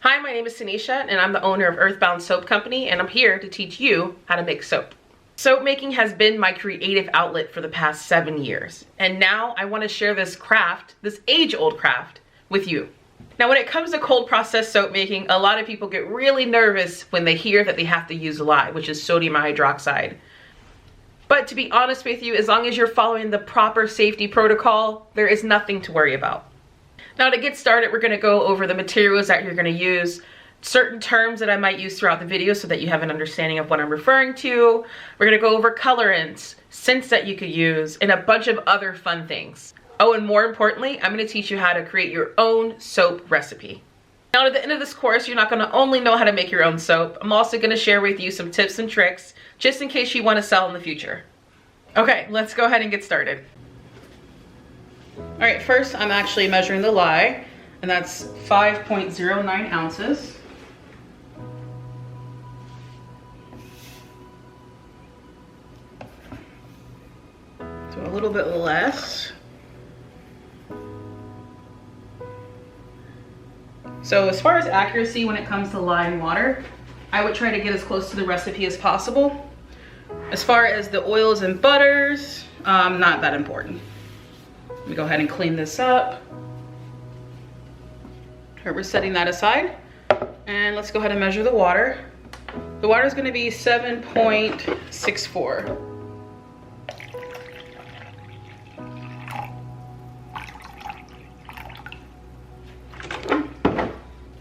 Hi, my name is Tanisha and I'm the owner of Earthbound Soap Company, and I'm here to teach you how to make soap. Soap making has been my creative outlet for the past 7 years, and now I want to share this craft, this age-old craft, with you. Now when it comes to cold process soap making, a lot of people get really nervous when they hear that they have to use lye, which is sodium hydroxide. But to be honest with you, as long as you're following the proper safety protocol, there is nothing to worry about. Now to get started, we're gonna go over the materials that you're gonna use, certain terms that I might use throughout the video so that you have an understanding of what I'm referring to. We're gonna go over colorants, scents that you could use, and a bunch of other fun things. Oh, and more importantly, I'm gonna teach you how to create your own soap recipe. Now at the end of this course, you're not gonna only know how to make your own soap, I'm also gonna share with you some tips and tricks, just in case you wanna sell in the future. Okay, let's go ahead and get started. All right, first I'm actually measuring the lye, and that's 5.09 ounces. So a little bit less. So as far as accuracy when it comes to lye and water, I would try to get as close to the recipe as possible. As far as the oils and butters, not that important. Let me go ahead and clean this up. All right, we're setting that aside. And let's go ahead and measure the water. The water is gonna be 7.64.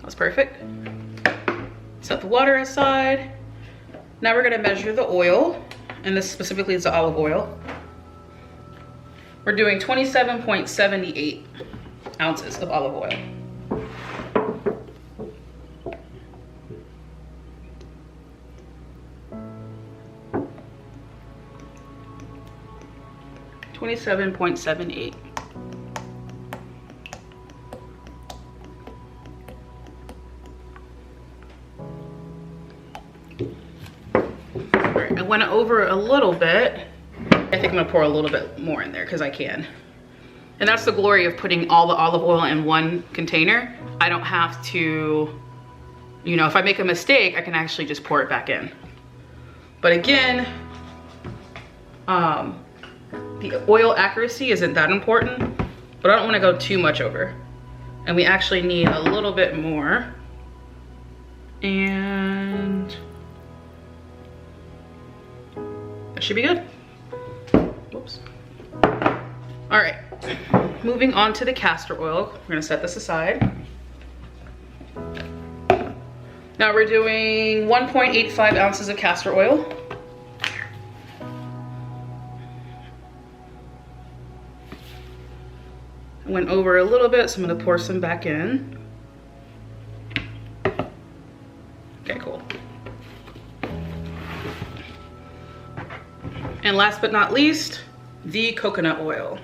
That's perfect. Set the water aside. Now we're gonna measure the oil, and this specifically is the olive oil. We're doing 27.78 ounces of olive oil. $27.78. All right, I went over a little bit. I think I'm gonna pour a little bit more in there because I can. And that's the glory of putting all the olive oil in one container. I don't have to, you know, if I make a mistake, I can actually just pour it back in. But again, the oil accuracy isn't that important, but I don't wanna go too much over. And we actually need a little bit more. And that should be good. Whoops. All right, moving on to the castor oil. We're gonna set this aside. Now we're doing 1.85 ounces of castor oil. I went over a little bit, so I'm gonna pour some back in. Okay, cool. And last but not least, the coconut oil.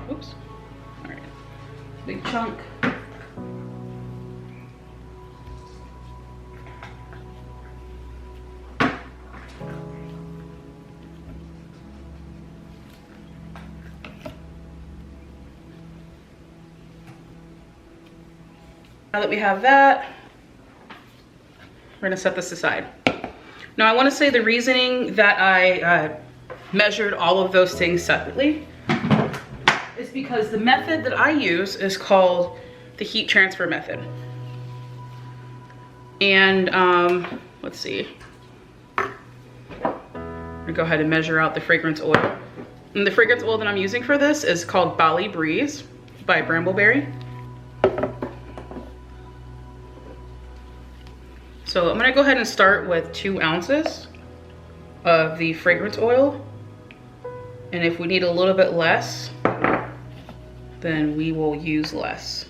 Oops. All right, big chunk. Now that we have that, we're gonna set this aside. Now I wanna say the reasoning that I measured all of those things separately is because the method that I use is called the heat transfer method. And let's see. I'm gonna go ahead and measure out the fragrance oil. And the fragrance oil that I'm using for this is called Bali Breeze by Brambleberry. So I'm gonna go ahead and start with 2 ounces of the fragrance oil. And if we need a little bit less, then we will use less.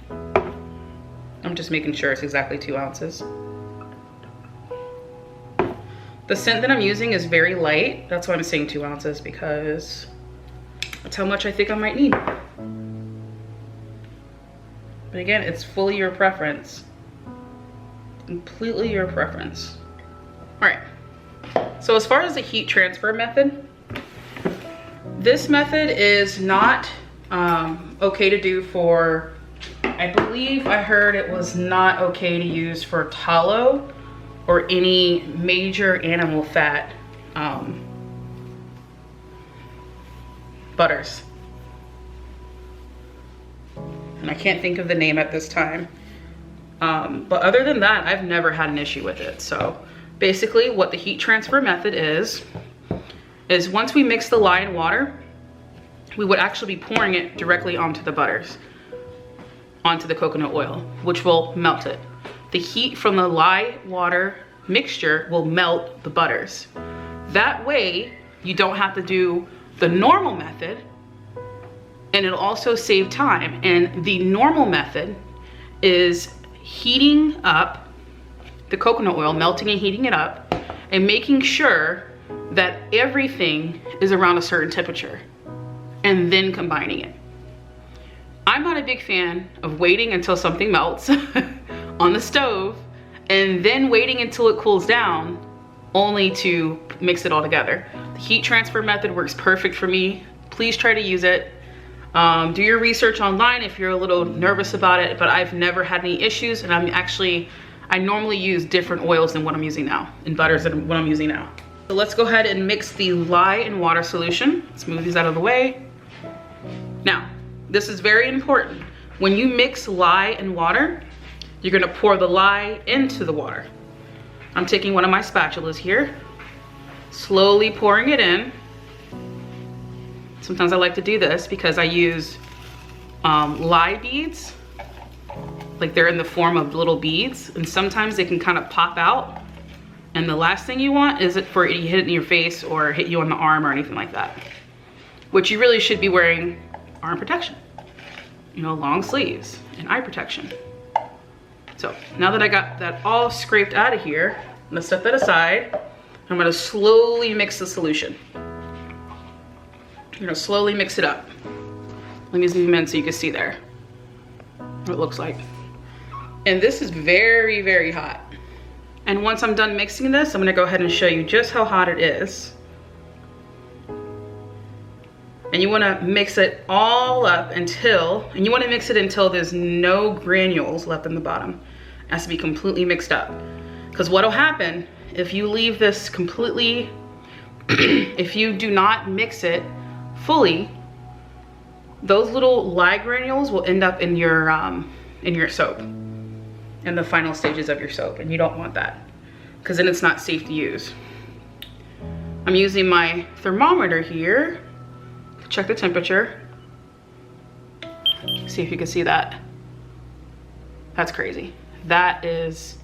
I'm just making sure it's exactly 2 ounces. The scent that I'm using is very light. That's why I'm saying 2 ounces, because that's how much I think I might need. But again, it's fully your preference. Completely your preference. All right, So as far as the heat transfer method, this method is not okay to do for, I believe I heard it was not okay to use for tallow or any major animal fat butters. And I can't think of the name at this time. But other than that, I've never had an issue with it. So basically what the heat transfer method is once we mix the lye and water, we would actually be pouring it directly onto the butters, onto the coconut oil, which will melt it. The heat from the lye water mixture will melt the butters. That way you don't have to do the normal method, and it'll also save time. And the normal method is heating up the coconut oil, melting and heating it up, and making sure that everything is around a certain temperature, and then combining it. I'm not a big fan of waiting until something melts on the stove and then waiting until it cools down only to mix it all together. The heat transfer method works perfect for me. Please try to use it. Do your research online if you're a little nervous about it, but I've never had any issues, and I normally use different oils than what I'm using now, and butters than what I'm using now. So let's go ahead and mix the lye and water solution. Let's move these out of the way. Now, this is very important. When you mix lye and water, you're gonna pour the lye into the water. I'm taking one of my spatulas here, slowly pouring it in. Sometimes I like to do this because I use lye beads, like they're in the form of little beads, and sometimes they can kind of pop out. And the last thing you want is for it to hit it in your face or hit you on the arm or anything like that. Which you really should be wearing arm protection, you know, long sleeves and eye protection. So now that I got that all scraped out of here, I'm gonna set that aside. I'm gonna slowly mix the solution. I'm gonna slowly mix it up. Let me zoom in so you can see there what it looks like. And this is very, very hot. And once I'm done mixing this, I'm gonna go ahead and show you just how hot it is. And you wanna mix it all up until there's no granules left in the bottom. It has to be completely mixed up. Because what'll happen if you leave this completely, if you do not mix it fully, those little lye granules will end up in your soap, in the final stages of your soap, and you don't want that, because then it's not safe to use. I'm using my thermometer here to check the temperature. See if you can see that. That's crazy. That's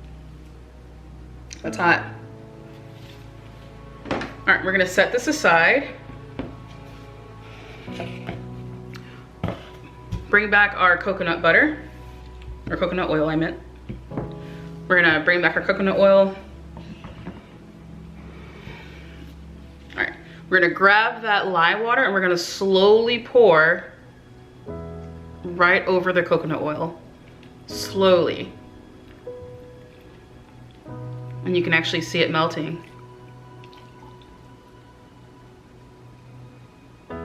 hot. All right, we're gonna set this aside. Bring back our coconut butter, or coconut oil I meant. We're gonna bring back our coconut oil. All right, we're gonna grab that lye water and we're gonna slowly pour right over the coconut oil, slowly. And you can actually see it melting. There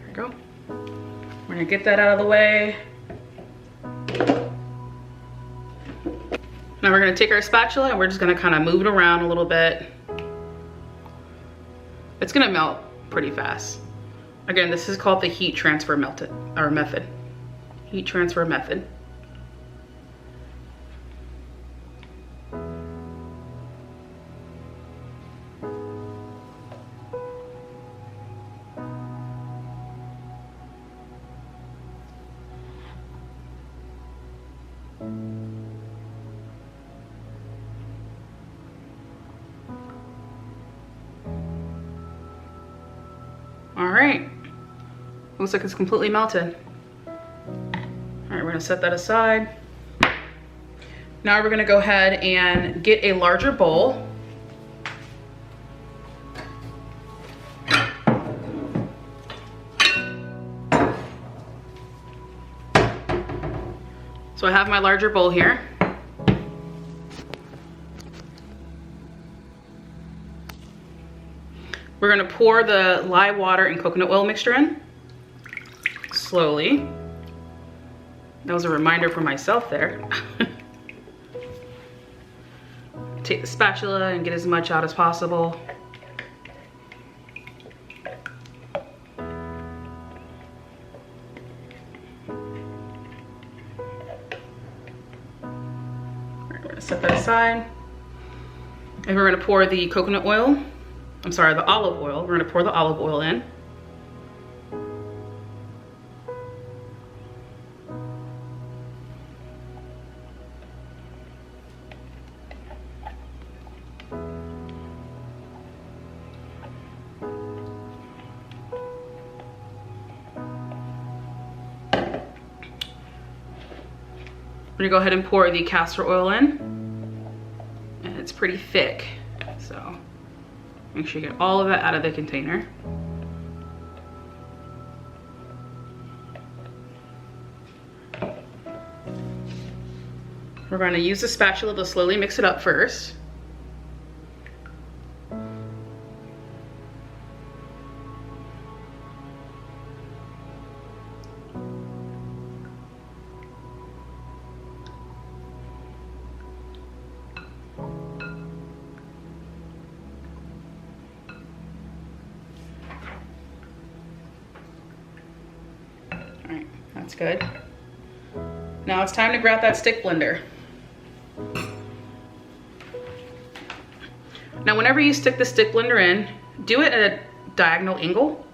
we go. We're gonna get that out of the way. Now we're gonna take our spatula and we're just gonna kind of move it around a little bit. It's gonna melt pretty fast. Again, this is called the heat transfer method. Heat transfer method. All right, looks like it's completely melted. All right, we're gonna set that aside. Now we're gonna go ahead and get a larger bowl. So I have my larger bowl here. We're gonna pour the lye water and coconut oil mixture in, slowly. That was a reminder for myself there. Take the spatula and get as much out as possible. We're gonna set that aside. And we're gonna pour the coconut oil, I'm sorry, the olive oil. We're gonna pour the olive oil in. I'm gonna go ahead and pour the castor oil in, and it's pretty thick, so make sure you get all of that out of the container. We're gonna use the spatula to slowly mix it up first. Alright, that's good. Now it's time to grab that stick blender. Now whenever you stick the stick blender in, do it at a diagonal angle,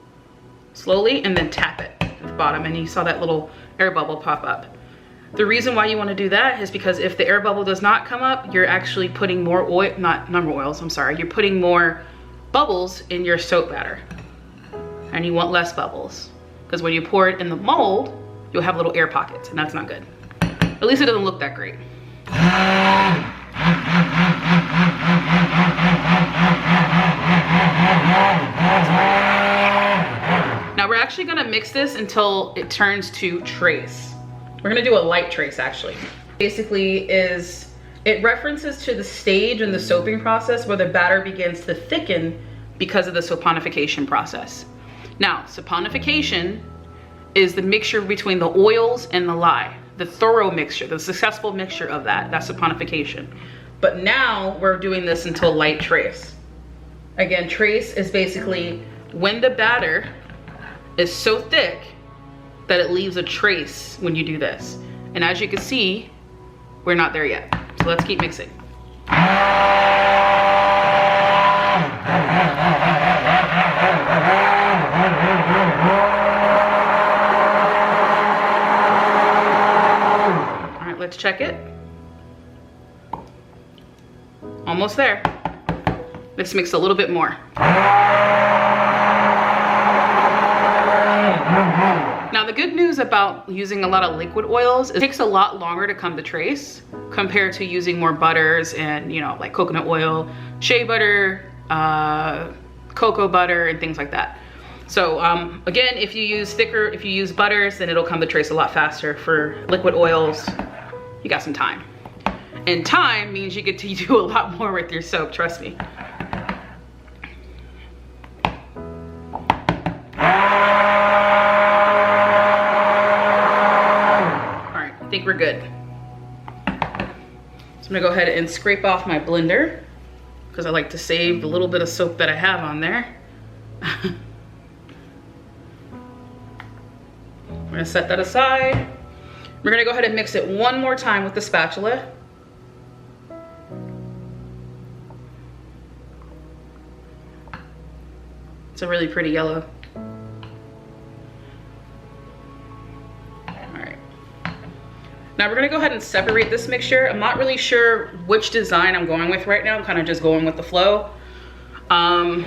slowly, and then tap it at the bottom, and you saw that little air bubble pop up. The reason why you want to do that is because if the air bubble does not come up, you're actually putting more oil, not number oils, I'm sorry, you're putting more bubbles in your soap batter, and you want less bubbles. Because when you pour it in the mold, you'll have little air pockets, and that's not good. At least it doesn't look that great. Now we're actually gonna mix this until it turns to trace. We're gonna do a light trace actually. Basically it references to the stage in the soaping process where the batter begins to thicken because of the saponification process. Now, saponification is the mixture between the oils and the lye, the thorough mixture, the successful mixture of that's saponification. But now we're doing this until light trace. Again, trace is basically when the batter is so thick that it leaves a trace when you do this. And as you can see, we're not there yet. So let's keep mixing. Let's check it. Almost there. Let's mix a little bit more. Now the good news about using a lot of liquid oils is it takes a lot longer to come to trace compared to using more butters and, you know, like coconut oil, shea butter, cocoa butter, and things like that. So again, if you use butters, then it'll come to trace a lot faster. For liquid oils, you got some time. And time means you get to do a lot more with your soap, trust me. All right, I think we're good. So I'm gonna go ahead and scrape off my blender because I like to save the little bit of soap that I have on there. We're gonna set that aside. We're gonna go ahead and mix it one more time with the spatula. It's a really pretty yellow. All right. Now we're gonna go ahead and separate this mixture. I'm not really sure which design I'm going with right now. I'm kind of just going with the flow. I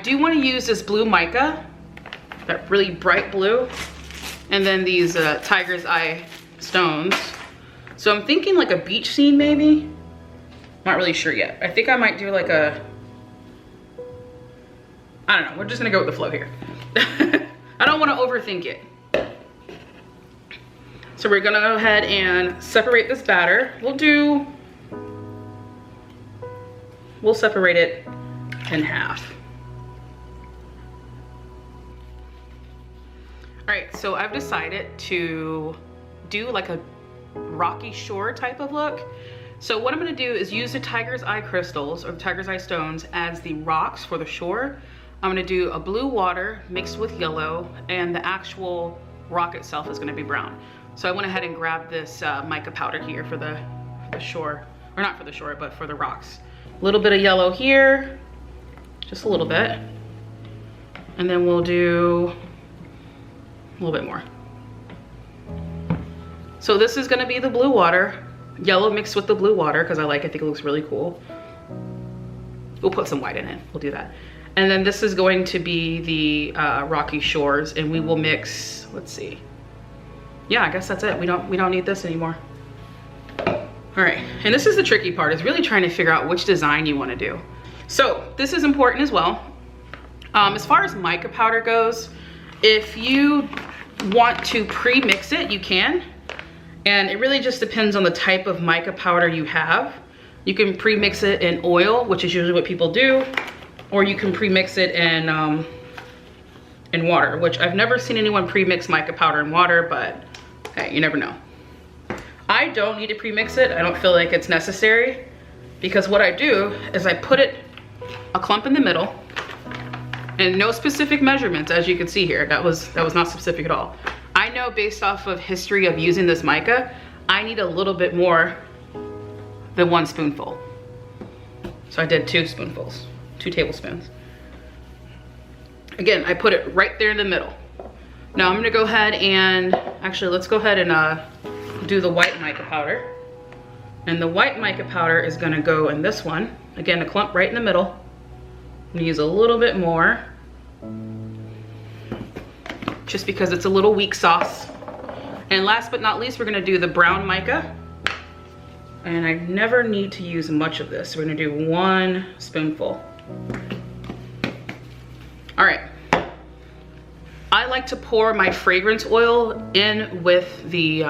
do wanna use this blue mica, that really bright blue. And then these tiger's eye stones. So I'm thinking like a beach scene maybe. Not really sure yet. I think I might do like a, I don't know, we're just gonna go with the flow here. I don't wanna overthink it. So we're gonna go ahead and separate this batter. We'll separate it in half. right, so I've decided to do like a rocky shore type of look. So what I'm gonna do is use the tiger's eye crystals or the tiger's eye stones as the rocks for the shore. I'm gonna do a blue water mixed with yellow, and the actual rock itself is gonna be brown. So I went ahead and grabbed this mica powder here for the shore, or not for the shore, but for the rocks. A little bit of yellow here, just a little bit. And then we'll do a little bit more. So this is gonna be the blue water, yellow mixed with the blue water, because I think it looks really cool. We'll put some white in it, we'll do that. And then this is going to be the rocky shores, and we will mix, let's see. Yeah, I guess that's it. We don't need this anymore. All right, and this is the tricky part, is really trying to figure out which design you wanna do. So this is important as well. As far as mica powder goes, if you want to pre-mix it, you can. And it really just depends on the type of mica powder you have. You can pre-mix it in oil, which is usually what people do, or you can pre-mix it in water, which I've never seen anyone pre-mix mica powder in water, but hey, you never know. I don't need to pre-mix it. I don't feel like it's necessary, because what I do is I put it a clump in the middle, and no specific measurements, as you can see here. That was not specific at all. I know based off of history of using this mica, I need a little bit more than 1 spoonful. So I did 2 spoonfuls, 2 tablespoons. Again, I put it right there in the middle. Now I'm gonna go ahead and, actually let's go ahead and do the white mica powder. And the white mica powder is gonna go in this one. Again, a clump right in the middle. I'm gonna use a little bit more, just because it's a little weak sauce. And last but not least, we're gonna do the brown mica. And I never need to use much of this. We're gonna do 1 spoonful. All right. I like to pour my fragrance oil in with the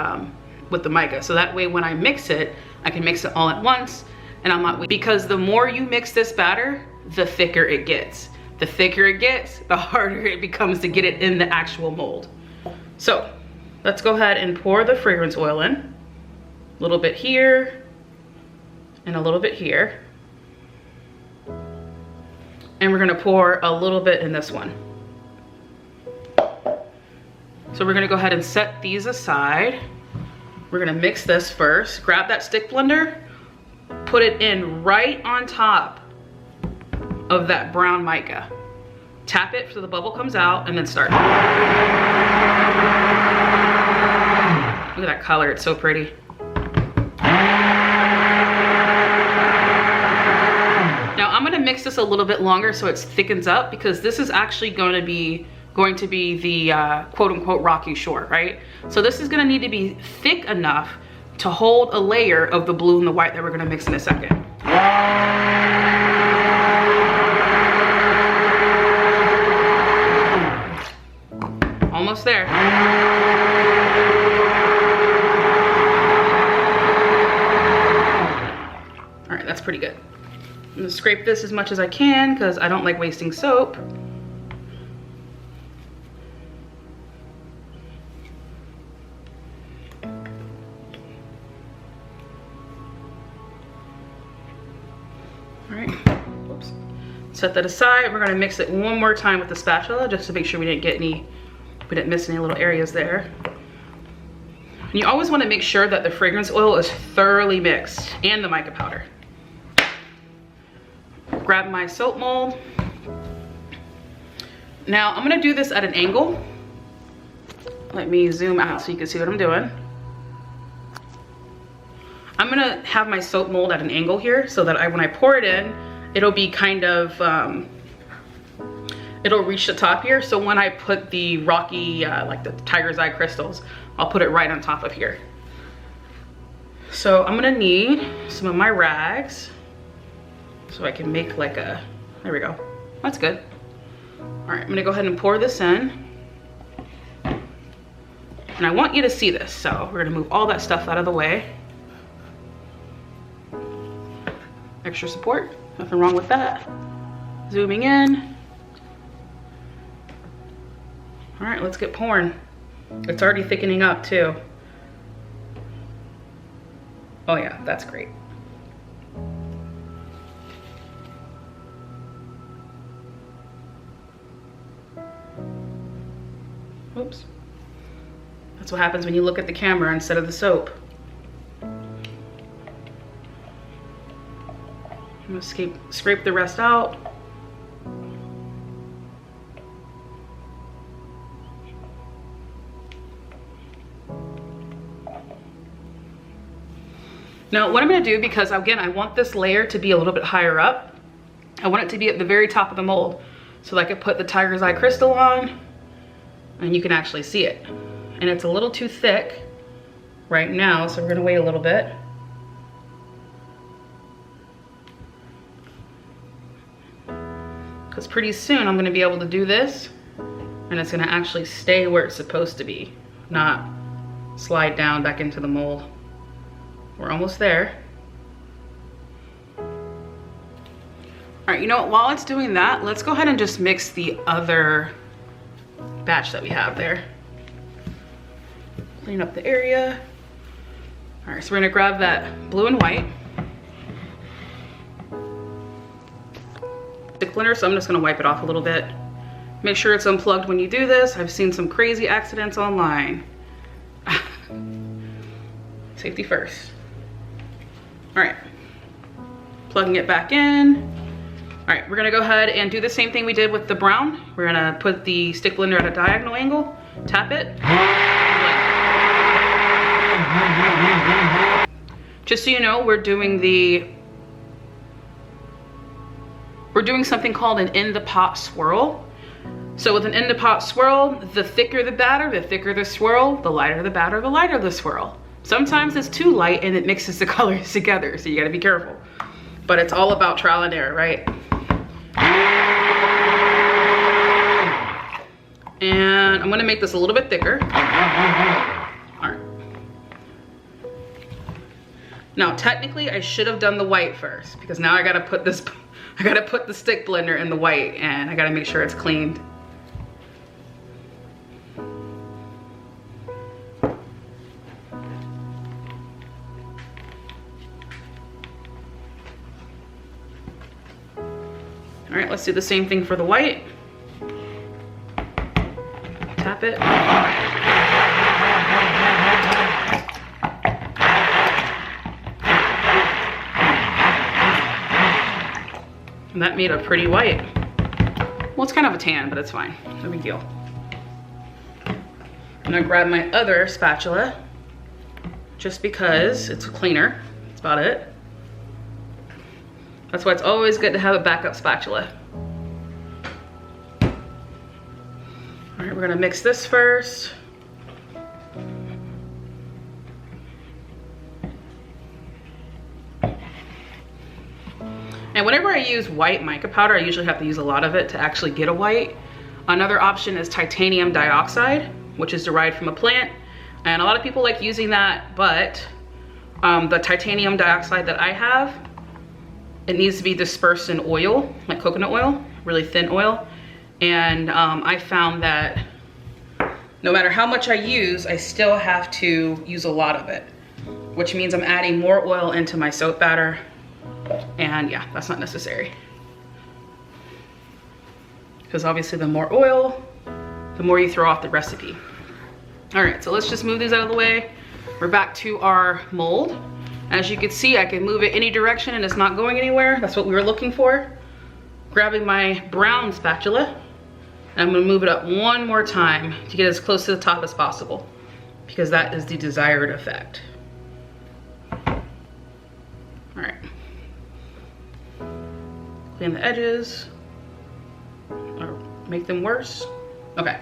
mica. So that way when I mix it, I can mix it all at once, and I'm not, because the more you mix this batter, the thicker it gets. The thicker it gets, the harder it becomes to get it in the actual mold. So let's go ahead and pour the fragrance oil in. A little bit here and a little bit here. And we're gonna pour a little bit in this one. So we're gonna go ahead and set these aside. We're gonna mix this first. Grab that stick blender, put it in right on top of that brown mica. Tap it so the bubble comes out, and then start. Look at that color, it's so pretty. Now I'm gonna mix this a little bit longer so it thickens up, because this is actually going to be the quote unquote rocky shore, right? So this is gonna need to be thick enough to hold a layer of the blue and the white that we're gonna mix in a second. Almost there. All right, that's pretty good. I'm gonna scrape this as much as I can because I don't like wasting soap. All right, whoops. Set that aside. We're gonna mix it one more time with the spatula just to make sure we didn't miss any little areas there. And you always wanna make sure that the fragrance oil is thoroughly mixed, and the mica powder. Grab my soap mold. Now I'm gonna do this at an angle. Let me zoom out so you can see what I'm doing. I'm gonna have my soap mold at an angle here so that when I pour it in, it'll be kind of, it'll reach the top here. So when I put the rocky, like the tiger's eye crystals, I'll put it right on top of here. So I'm gonna need some of my rags so I can make like a, there we go. That's good. All right, I'm gonna go ahead and pour this in. And I want you to see this, so we're gonna move all that stuff out of the way. Extra support, nothing wrong with that. Zooming in. All right, let's get pouring. It's already thickening up too. Oh yeah, that's great. Oops. That's what happens when you look at the camera instead of the soap. I'm gonna scrape the rest out. Now what I'm gonna do, because again, I want this layer to be a little bit higher up. I want it to be at the very top of the mold so that I could put the tiger's eye crystal on and you can actually see it. And it's a little too thick right now, so we're gonna wait a little bit. Because pretty soon I'm gonna be able to do this and it's gonna actually stay where it's supposed to be, not slide down back into the mold. We're almost there. All right, you know what, while it's doing that, let's go ahead and just mix the other batch that we have there. Clean up the area. All right, so we're gonna grab that blue and white stick blender, so I'm just gonna wipe it off a little bit. Make sure it's unplugged when you do this. I've seen some crazy accidents online. Safety first. All right, plugging it back in. All right, we're gonna go ahead and do the same thing we did with the brown. We're gonna put the stick blender at a diagonal angle, tap it. Just so you know, we're doing something called an in the pot swirl. So with an in the pot swirl, the thicker the batter, the thicker the swirl, the lighter the batter, the lighter the swirl. Sometimes it's too light and it mixes the colors together, so you gotta be careful. But it's all about trial and error, right? And I'm gonna make this a little bit thicker. All right. Now, technically, I should have done the white first, because now I gotta put the stick blender in the white, and I gotta make sure it's cleaned. All right, let's do the same thing for the white. Tap it. And that made a pretty white. Well, it's kind of a tan, but it's fine. No big deal. I'm gonna grab my other spatula just because it's cleaner. That's about it. That's why it's always good to have a backup spatula. All right, we're gonna mix this first. And whenever I use white mica powder, I usually have to use a lot of it to actually get a white. Another option is titanium dioxide, which is derived from a plant. And a lot of people like using that, but the titanium dioxide that I have, it needs to be dispersed in oil, like coconut oil, really thin oil. And I found that no matter how much I use, I still have to use a lot of it, which means I'm adding more oil into my soap batter. And yeah, that's not necessary. Because obviously the more oil, the more you throw off the recipe. All right, so let's just move these out of the way. We're back to our mold. As you can see, I can move it any direction and it's not going anywhere. That's what we were looking for. Grabbing my brown spatula, and I'm gonna move it up one more time to get as close to the top as possible, because that is the desired effect. All right. Clean the edges, or make them worse. Okay.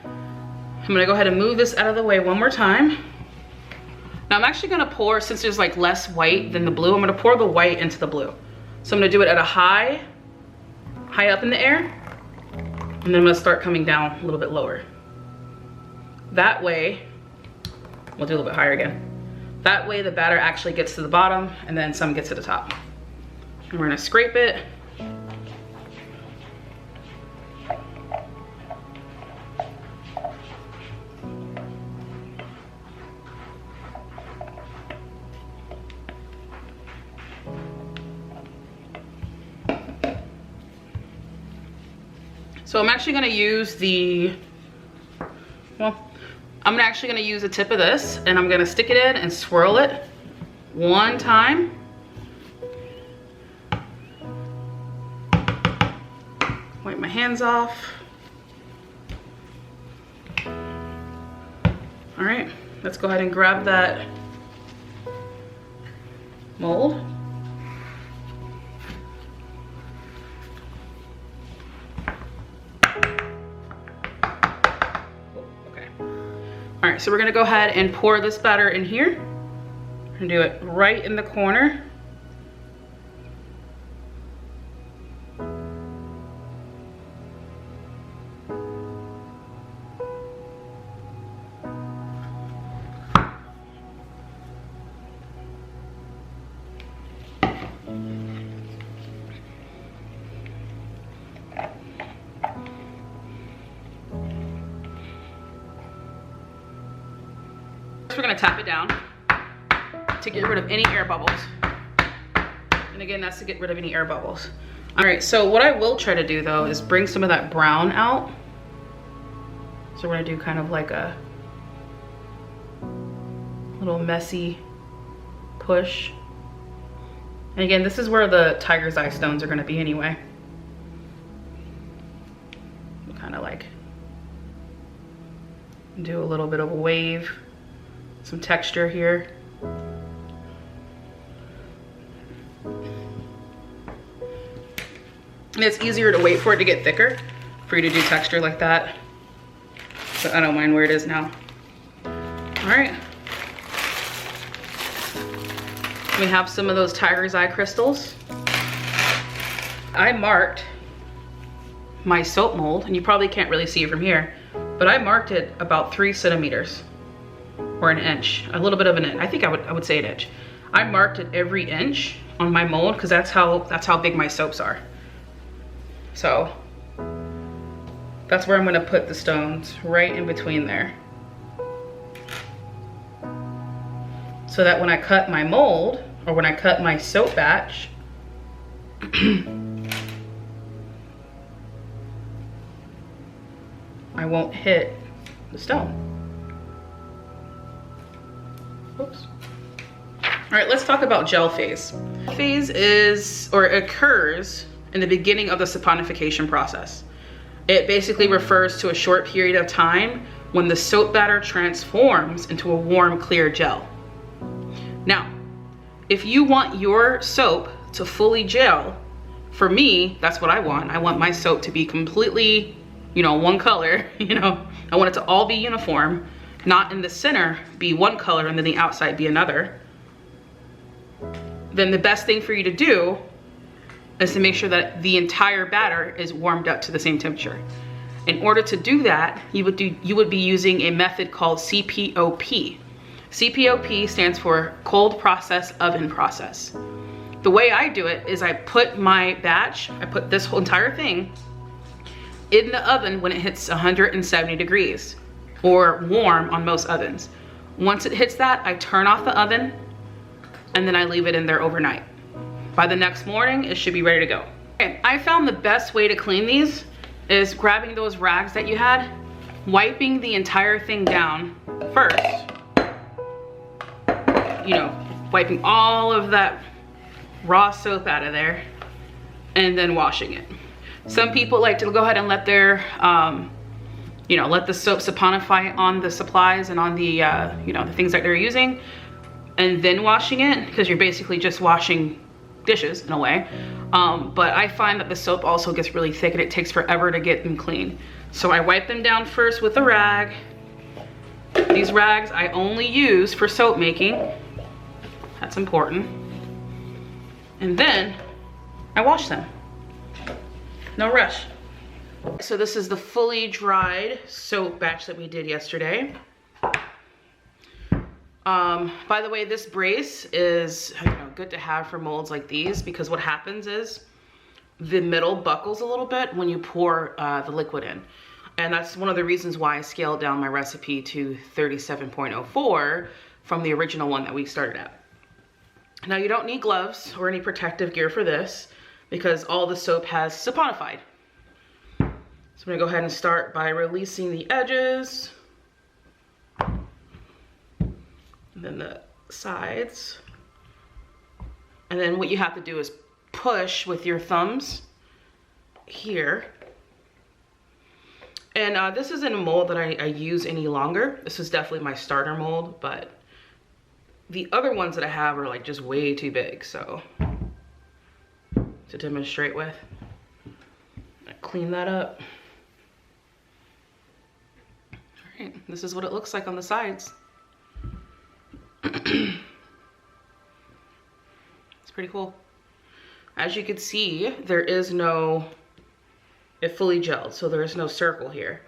I'm gonna go ahead and move this out of the way one more time. Now I'm actually gonna pour, since there's like less white than the blue, I'm gonna pour the white into the blue. So I'm gonna do it at a high up in the air, and then I'm gonna start coming down a little bit lower. That way, we'll do a little bit higher again. That way the batter actually gets to the bottom and then some gets to the top. And we're gonna scrape it. So I'm actually gonna use I'm actually gonna use the tip of this and I'm gonna stick it in and swirl it one time. Wipe my hands off. All right, let's go ahead and grab that mold. Okay. All right, so we're gonna go ahead and pour this batter in here. We're gonna do it right in the corner. We're gonna tap it down to get rid of any air bubbles. And again, that's to get rid of any air bubbles. All right, so what I will try to do though is bring some of that brown out. So we're gonna do kind of like a little messy push. And again, this is where the tiger's eye stones are gonna be anyway. Kind of like do a little bit of a wave. Some texture here. And it's easier to wait for it to get thicker for you to do texture like that. So I don't mind where it is now. All right. We have some of those tiger's eye crystals. I marked my soap mold, and you probably can't really see it from here, but I marked it about 3 centimeters. Or an inch, a little bit of an inch. I think I would say an inch. I marked it every inch on my mold because that's how big my soaps are. So that's where I'm gonna put the stones, right in between there. So that when I cut my mold, or when I cut my soap batch, I won't hit the stone. Oops. All right, let's talk about gel phase. Phase is, or occurs in the beginning of the saponification process. It basically refers to a short period of time when the soap batter transforms into a warm, clear gel. Now, if you want your soap to fully gel, for me, that's what I want. I want my soap to be completely, one color, I want it to all be uniform. Not in the center be one color and then the outside be another. Then the best thing for you to do is to make sure that the entire batter is warmed up to the same temperature. In order to do that, you would be using a method called CPOP. CPOP stands for cold process oven process. The way I do it is I put my batch, I put this whole entire thing in the oven when it hits 170 degrees. Or warm on most ovens. Once it hits that, I turn off the oven and then I leave it in there overnight. By the next morning, it should be ready to go. Okay, I found the best way to clean these is grabbing those rags that you had, wiping the entire thing down first. Wiping all of that raw soap out of there and then washing it. Some people like to go ahead and let their let the soap saponify on the supplies and on the, the things that they're using, and then washing it, because you're basically just washing dishes in a way. But I find that the soap also gets really thick and it takes forever to get them clean. So I wipe them down first with a rag. These rags I only use for soap making. That's important. And then I wash them. No rush. So this is the fully dried soap batch that we did yesterday. By the way, this brace is good to have for molds like these, because what happens is the middle buckles a little bit when you pour the liquid in. And that's one of the reasons why I scaled down my recipe to 37.04 from the original one that we started at. Now you don't need gloves or any protective gear for this, because all the soap has saponified. So I'm gonna go ahead and start by releasing the edges. And then the sides. And then what you have to do is push with your thumbs here. And this isn't a mold that I use any longer. This is definitely my starter mold, but the other ones that I have are like just way too big, so to demonstrate with. I clean that up. All right, this is what it looks like on the sides. It's pretty cool. As you can see, there is no, it fully gelled, so there is no circle here.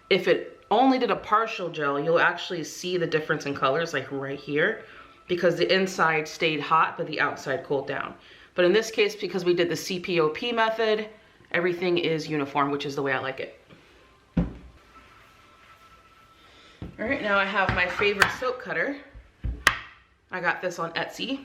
If it only did a partial gel, you'll actually see the difference in colors like right here, because the inside stayed hot, but the outside cooled down. But in this case, because we did the CPOP method, everything is uniform, which is the way I like it. All right, now I have my favorite soap cutter. I got this on Etsy.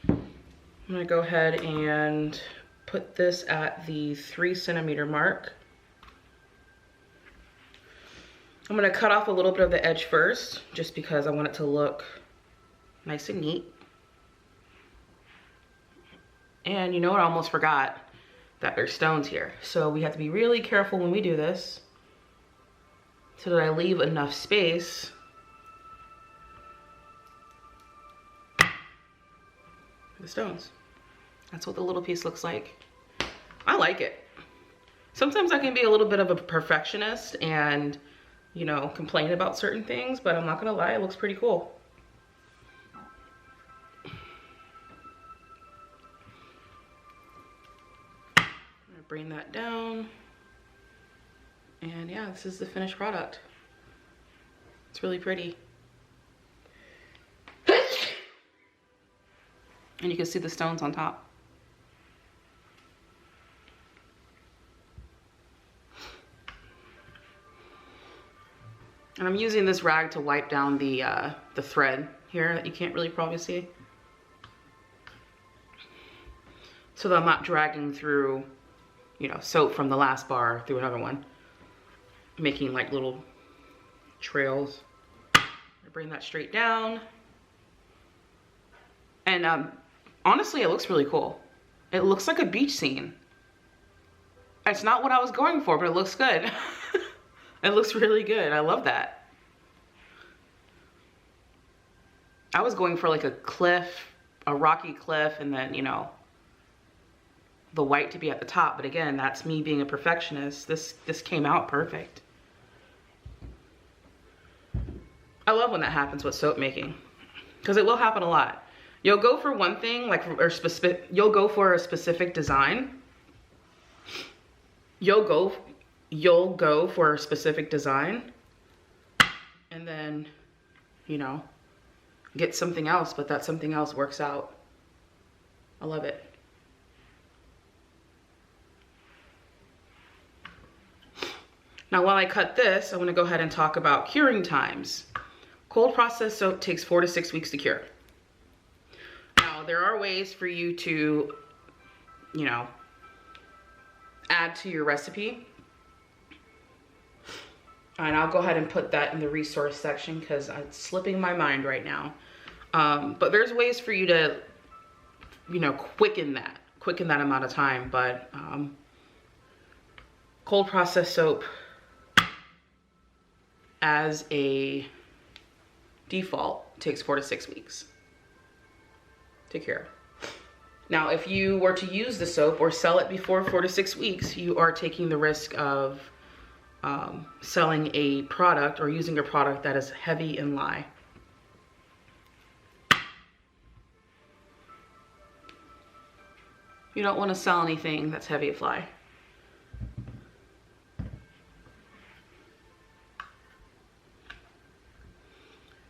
I'm gonna go ahead and put this at the 3 centimeter mark. I'm gonna cut off a little bit of the edge first, just because I want it to look nice and neat. And you know what, I almost forgot that there's stones here. So we have to be really careful when we do this, so that I leave enough space for the stones. That's what the little piece looks like. I like it. Sometimes I can be a little bit of a perfectionist and, you know, complain about certain things, but I'm not gonna lie, it looks pretty cool. I'm gonna bring that down. And yeah, this is the finished product. It's really pretty. And you can see the stones on top. And I'm using this rag to wipe down the thread here that you can't really probably see, so that I'm not dragging through, you know, soap from the last bar through another one, making like little trails. I bring that straight down. And honestly, it looks really cool. It looks like a beach scene. It's not what I was going for, but it looks good. It looks really good. I love that. I was going for like a cliff, a rocky cliff, and then, you know, the white to be at the top. But again, that's me being a perfectionist. This came out perfect. I love when that happens with soap making, because it will happen a lot. You'll go for one thing, like, or specific, you'll go for a specific design. You'll go for a specific design, and then, you know, get something else, but that something else works out. I love it. Now, while I cut this, I want to go ahead and talk about curing times. Cold processed soap takes 4 to 6 weeks to cure. Now, there are ways for you to, you know, add to your recipe. And I'll go ahead and put that in the resource section, because it's slipping my mind right now. But there's ways for you to, you know, quicken that amount of time. But cold processed soap, as a default, takes 4 to 6 weeks to cure. Now, if you were to use the soap or sell it before 4 to 6 weeks, you are taking the risk of selling a product or using a product that is heavy in lye. You don't want to sell anything that's heavy of lye.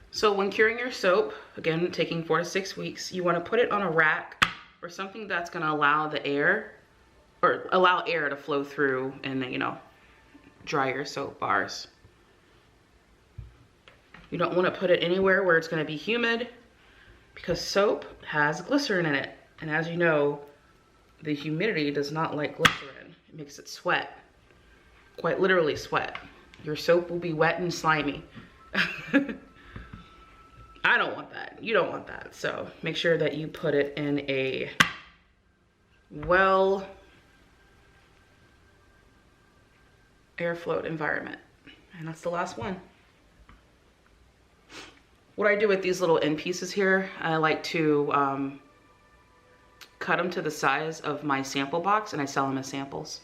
So when curing your soap, again, taking 4 to 6 weeks, you want to put it on a rack or something that's going to allow the air, or allow air to flow through and, you know, dry your soap bars. You don't want to put it anywhere where it's going to be humid, because soap has glycerin in it. And as you know, the humidity does not like glycerin. It makes it sweat, quite literally sweat. Your soap will be wet and slimy. I don't want that. You don't want that. So make sure that you put it in a well airflow environment. And that's the last one. What I do with these little end pieces here, I like to cut them to the size of my sample box, and I sell them as samples.